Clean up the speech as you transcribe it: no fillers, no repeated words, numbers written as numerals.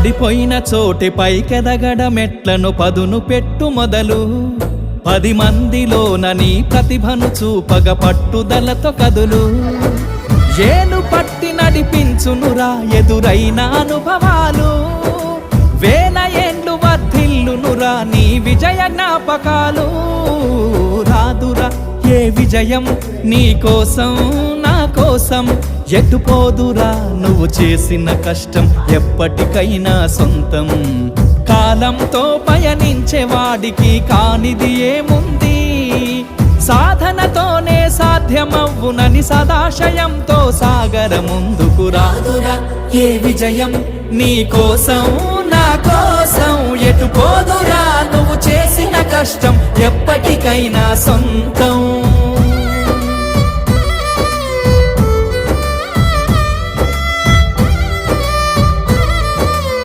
పడిపోయిన చోటి పైకెదగడ మెట్లను పదును పెట్టు మొదలు 10 మందిలోన నీ ప్రతిభను చూపగ పట్టుదలతో కదులు ఏలు పట్టి నడిపించునురా ఎదురైన అనుభవాలు వేల ఏండ్లు వర్ధిల్లునురా నీ విజయ జ్ఞాపకాలు రాదురా ఏ విజయం నీ కోసం నా కోసం ఎటుపోదురా నువ్వు చేసిన కష్టం ఎప్పటికైనా సొంతం కాలంతో పయనించే వాడికి కానిది ఏముంది సాధనతోనే సాధ్యమవ్వునని సదాశయంతో సాగర ముందుకు రాదురా ఏ విజయం నీ కోసం నా కోసం ఎటుపోదురా నువ్వు చేసిన కష్టం ఎప్పటికైనా సొంతం